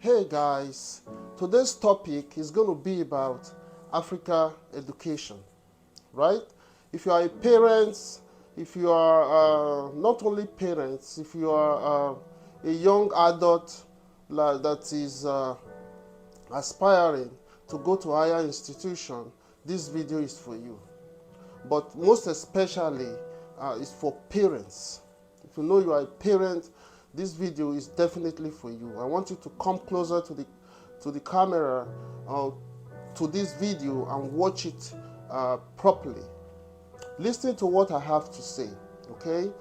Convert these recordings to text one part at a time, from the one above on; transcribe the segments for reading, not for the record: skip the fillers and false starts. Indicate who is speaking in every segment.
Speaker 1: Hey guys, today's topic is going to be about Africa education, right? If you are a parent, if you are not only parents, if you are a young adult that is aspiring to go to higher institution, this video is for you. But most especially, it's for parents. If you know you are a parent, this video is definitely for you. I want you to come closer to the camera, to this video, and watch it properly. Listen to what I have to say, okay?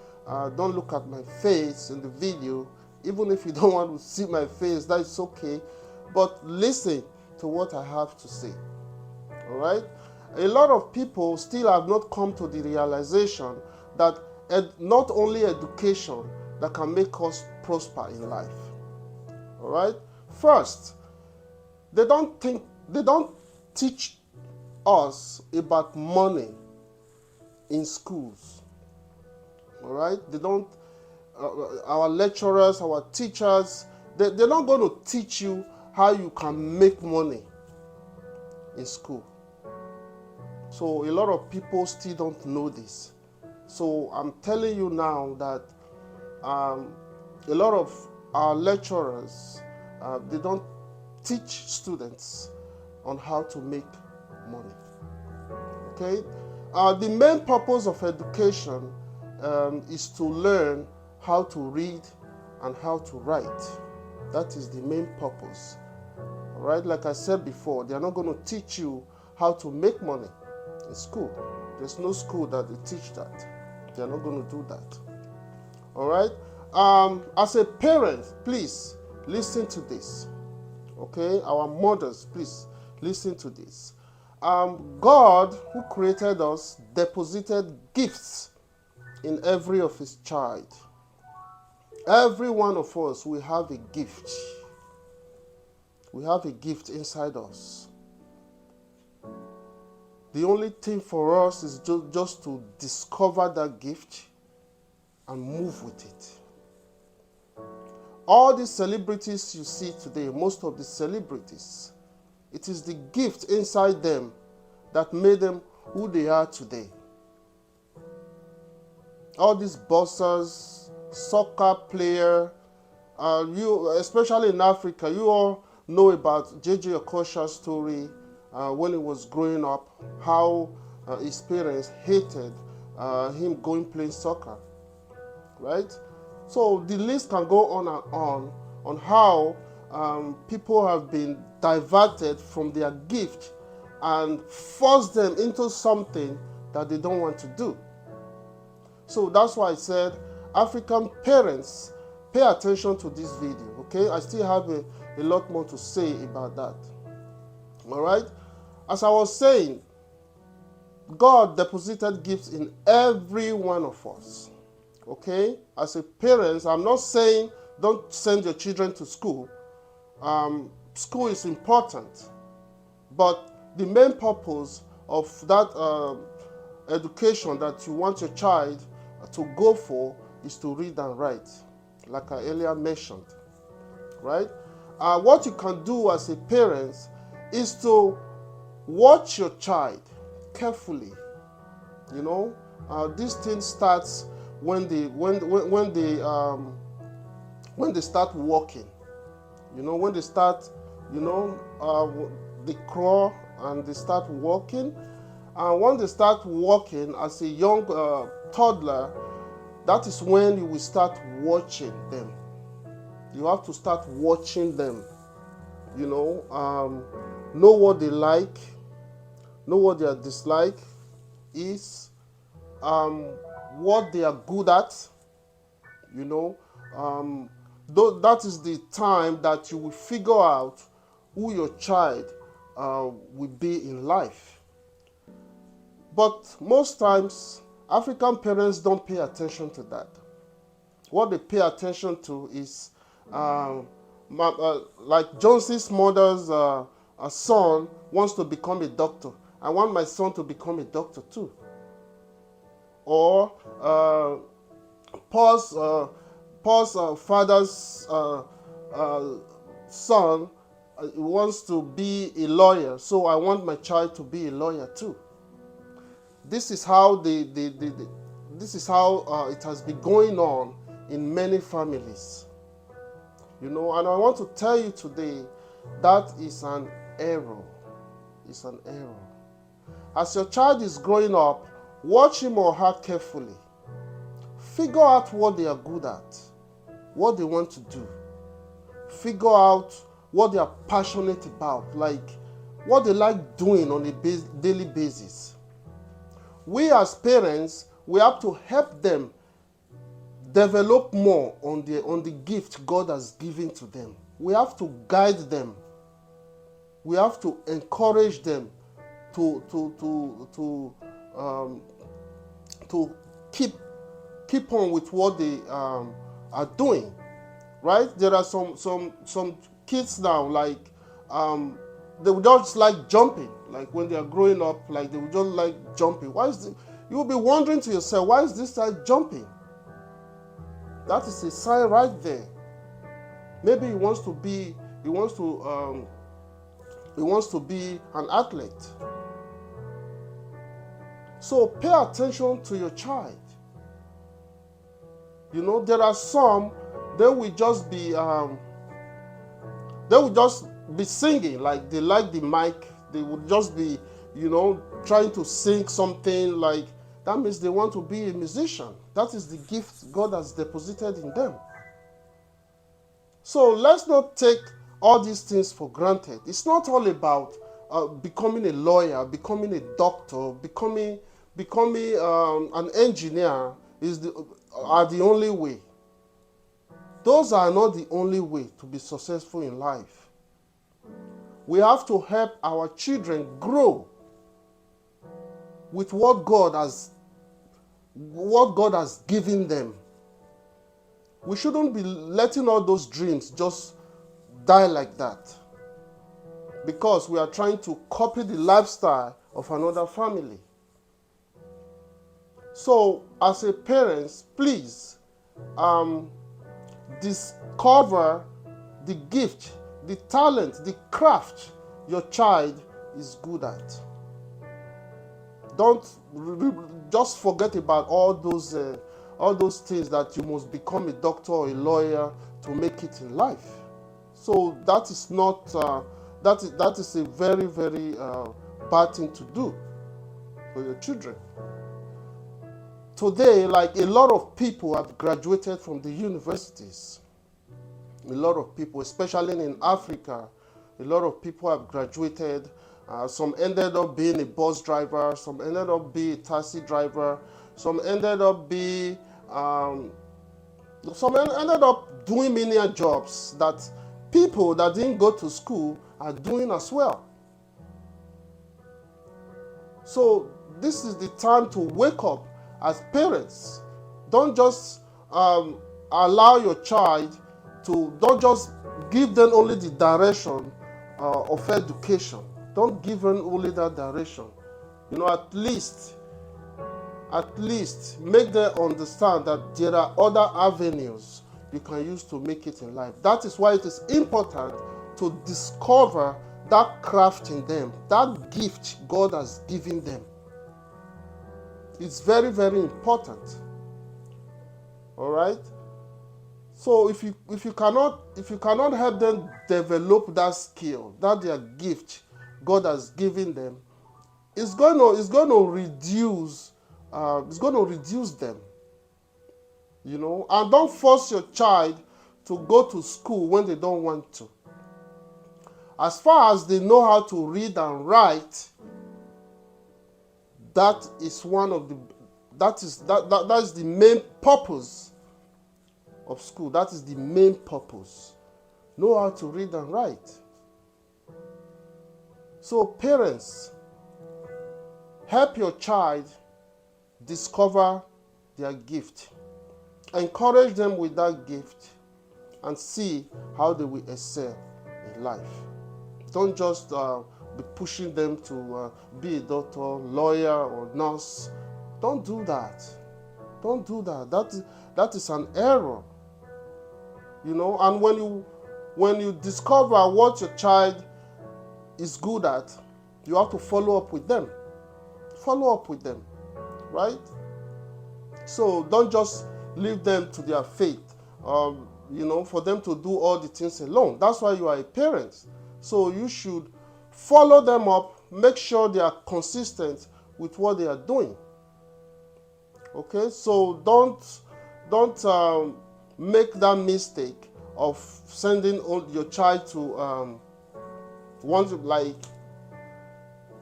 Speaker 1: Don't look at my face in the video. Even if you don't want to see my face, that's okay. But listen to what I have to say, all right? A lot of people still have not come to the realization that not only education that can make us prosper in life, all right? First, they don't teach us about money in schools, all right? They don't, our lecturers, our teachers, they're not going to teach you how you can make money in school. So a lot of people still don't know this. So I'm telling you now that a lot of our lecturers, they don't teach students on how to make money. Okay? The main purpose of education is to learn how to read and how to write. That is the main purpose. All right? Like I said before, they are not going to teach you how to make money in school. There's no school that they teach that. They're not going to do that. All right? As a parent, please listen to this. Okay? Our mothers, please listen to this. God, who created us, deposited gifts in every of his child. Every one of us, we have a gift. We have a gift inside us. The only thing for us is just to discover that gift and move with it. All these celebrities you see today, most of the celebrities, it is the gift inside them that made them who they are today. All these bossers, soccer player, you, especially in Africa, you all know about J.J. Okosha's story. When he was growing up, how his parents hated him going playing soccer, right? So the list can go on and on how people have been diverted from their gift and forced them into something that they don't want to do. So that's why I said, African parents, pay attention to this video, okay? I still have a lot more to say about that, all right? As I was saying, God deposited gifts in every one of us. Okay? As a parent, I'm not saying don't send your children to school. School is important. But the main purpose of that education that you want your child to go for is to read and write, like I earlier mentioned. Right? What you can do as a parent is to watch your child carefully. You know, this thing starts when they start walking. You know, when they start, they crawl and they start walking. And when they start walking as a young toddler, that is when you will start watching them. You have to start watching them. You know what they like, know what their dislike is, what they are good at. That is the time that you will figure out who your child will be in life. But most times, African parents don't pay attention to that. What they pay attention to is, like Johnson's mother's son wants to become a doctor. I want my son to become a doctor too. Or Paul's father's son wants to be a lawyer, so I want my child to be a lawyer too. This is how this is how it has been going on in many families. And I want to tell you today that is an error. It's an error. As your child is growing up, watch him or her carefully. Figure out what they are good at, what they want to do. Figure out what they are passionate about, like what they like doing on a daily basis. We as parents, we have to help them develop more on the gift God has given to them. We have to guide them. We have to encourage them to keep on with what they are doing, right? There are some kids now, like they would just like jumping, like when they are growing up, like they would just like jumping. You will be wondering to yourself, why is this child jumping? That is a sign right there. Maybe he wants to be an athlete. So pay attention to your child. There are some, they will just be singing, like they like the mic. They would just be, trying to sing something, like that means they want to be a musician. That is the gift God has deposited in them. So let's not take all these things for granted. It's not all about becoming a lawyer, becoming a doctor, becoming an engineer are the only way. Those are not the only way to be successful in life. We have to help our children grow with what God has given them. We shouldn't be letting all those dreams just die like that because we are trying to copy the lifestyle of another family. So, as a parent, please discover the gift, the talent, the craft your child is good at. Don't just forget about all those things that you must become a doctor or a lawyer to make it in life. So that is not that is a very, very bad thing to do for your children. Today, like a lot of people have graduated from the universities. A lot of people, especially in Africa, a lot of people have graduated. Some ended up being a bus driver, some ended up being a taxi driver, some ended up doing menial jobs that people that didn't go to school are doing as well. So this is the time to wake up as parents. Don't just allow your child don't just give them only the direction of education. Don't give them only that direction. At least make them understand that there are other avenues you can use to make it in life. That is why it is important to discover that craft in them, that gift God has given them. It's very, very important. All right? So if you cannot help them develop that skill, that their gift God has given them, it's going to reduce them. And don't force your child to go to school when they don't want to. As far as they know how to read and write, that is the main purpose of school. That is the main purpose. Know how to read and write. So parents, help your child discover their gift. Encourage them with that gift and see how they will excel in life. Don't just be pushing them to be a doctor, lawyer, or nurse. Don't do that. Don't do that. That is an error. And when when you discover what your child is good at, you have to follow up with them. Follow up with them, right? So don't just leave them to their fate, for them to do all the things alone. That's why you are a parent. So you should follow them up, make sure they are consistent with what they are doing. Okay, so don't make that mistake of sending your child to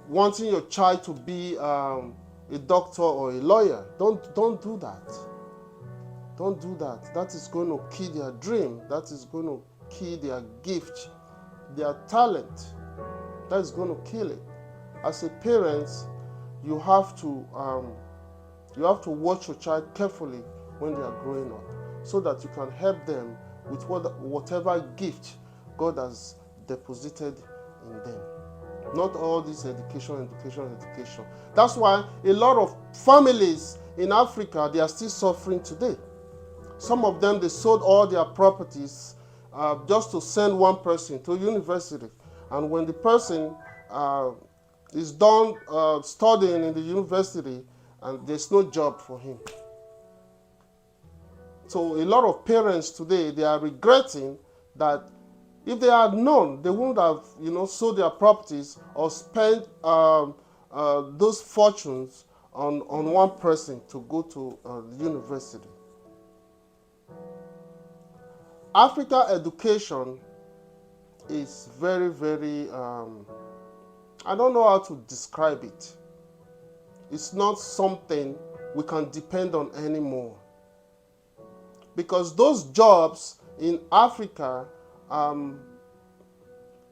Speaker 1: wanting your child to be a doctor or a lawyer. Don't do that. Don't do that. That is going to kill their dream. That is going to kill their gift, their talent. That is going to kill it. As a parent, you have to watch your child carefully when they are growing up, so that you can help them with whatever gift God has deposited in them. Not all this education. That's why a lot of families in Africa, they are still suffering today. Some of them, they sold all their properties just to send one person to university. And when the person is done studying in the university, and there's no job for him. So a lot of parents today, they are regretting that if they had known, they wouldn't have, sold their properties or spent those fortunes on one person to go to university. Africa education is very, very, I don't know how to describe it. It's not something we can depend on anymore. Because those jobs in Africa,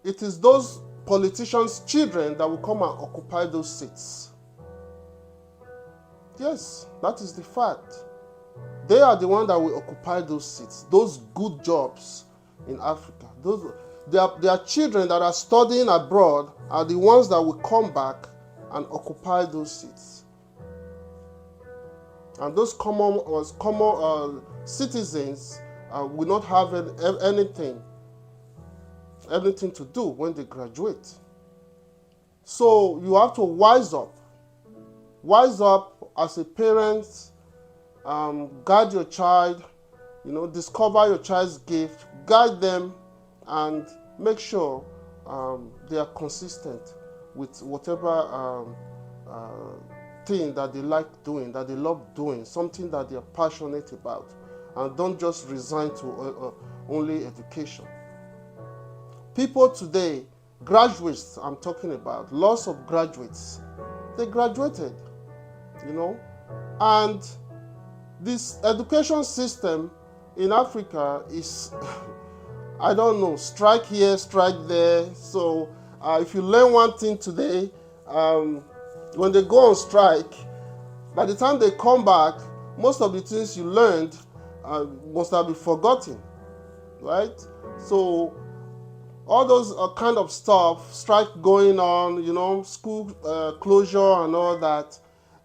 Speaker 1: it is those politicians' children that will come and occupy those seats. Yes, that is the fact. They are the ones that will occupy those seats, those good jobs in Africa. Their children that are studying abroad are the ones that will come back and occupy those seats. And those common citizens will not have anything to do when they graduate. So you have to wise up. Wise up as a parent, guide your child, discover your child's gift, guide them, and make sure they are consistent with whatever thing that they like doing, that they love doing, something that they are passionate about, and don't just resign to only education. People today, graduates I'm talking about, lots of graduates, they graduated, and this education system in Africa is, I don't know, strike here, strike there. So if you learn one thing today, when they go on strike, by the time they come back, most of the things you learned must have been forgotten, right? So all those kind of stuff, strike going on, school closure and all that,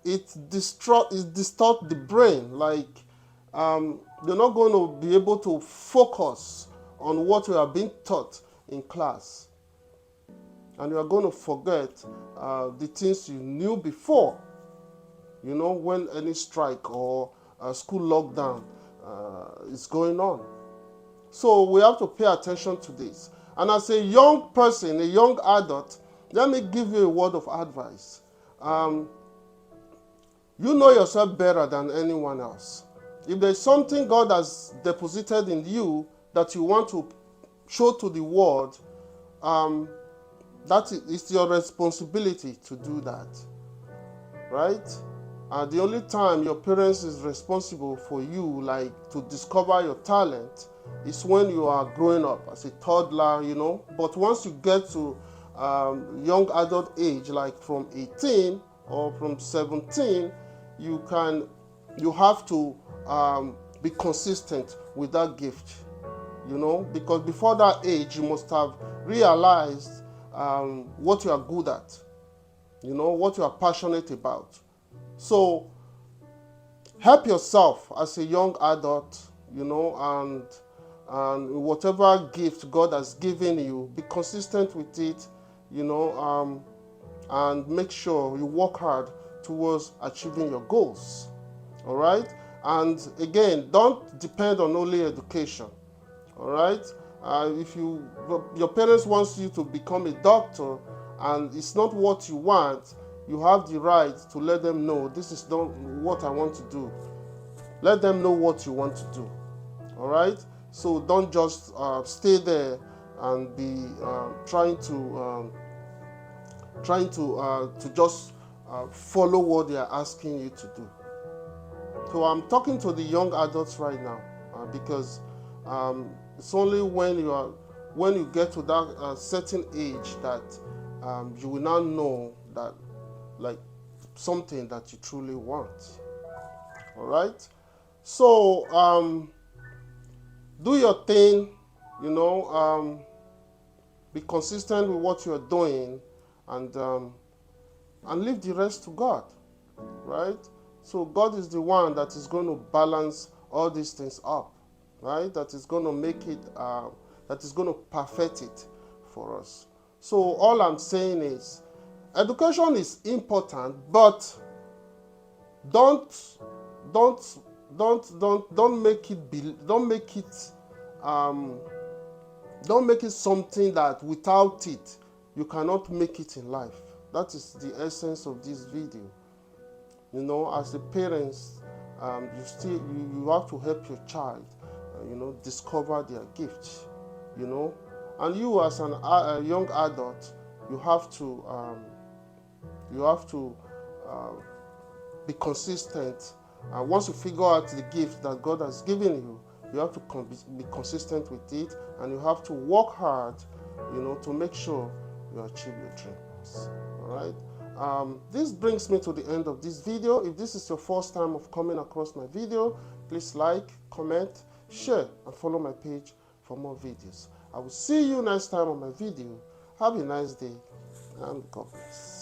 Speaker 1: it distorts the brain. Like you're not going to be able to focus on what you are being taught in class. And you are going to forget the things you knew before, when any strike or school lockdown is going on. So we have to pay attention to this. And as a young person, a young adult, let me give you a word of advice. You know yourself better than anyone else. If there's something God has deposited in you that you want to show to the world, that is your responsibility to do that, right? The only time your parents is responsible for you, like to discover your talent, is when you are growing up as a toddler, But once you get to young adult age, like from 18 or from 17, you have to be consistent with that gift, because before that age, you must have realized what you are good at, what you are passionate about. So help yourself as a young adult, and and whatever gift God has given you, be consistent with it, and make sure you work hard towards achieving your goals. All right? And again, don't depend on only education. All right? If your parents want you to become a doctor and it's not what you want, you have the right to let them know this is not what I want to do. Let them know what you want to do. All right? So don't just stay there and be trying to just follow what they are asking you to do. So I'm talking to the young adults right now because it's only when you get to that certain age that you will now know that like something that you truly want. All right. So do your thing. Be consistent with what you are doing, and leave the rest to God. Right. So God is the one that is going to balance all these things up, right? That is going to make it, that is going to perfect it for us. So all I'm saying is, education is important, but don't make it don't make it something that without it you cannot make it in life. That is the essence of this video. As the parents, you have to help your child, discover their gifts, and you as a young adult, you have to be consistent. And once you figure out the gift that God has given you, you have to be consistent with it, and you have to work hard, to make sure you achieve your dreams. All right. This brings me to the end of this video. If this is your first time of coming across my video, please like, comment, share, and follow my page for more videos. I will see you next time on my video. Have a nice day, and God bless.